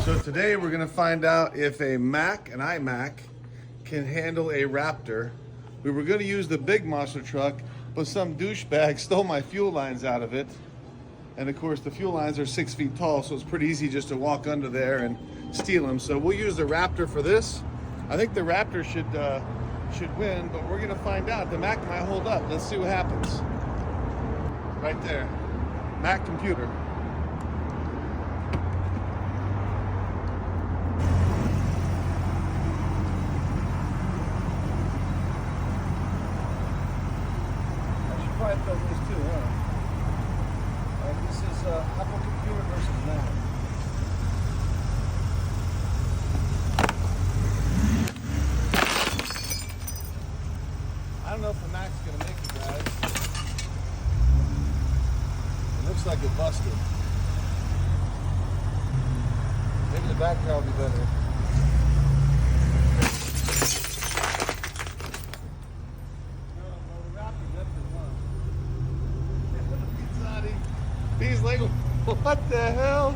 So today we're gonna find out if an iMac, can handle a Raptor. We were gonna use the big monster truck, but some douchebag stole my fuel lines out of it. And of course the fuel lines are 6 feet tall, so it's pretty easy just to walk under there and steal them. So we'll use the Raptor for this. I think the Raptor should win, but we're gonna find out. The Mac might hold up. Let's see what happens. Right there, Mac computer. Probably film these too, huh? This is Apple computer versus Mac. I don't know if the Mac's gonna make it, guys. It looks like it busted. Maybe the background will be better. He's like, what the hell?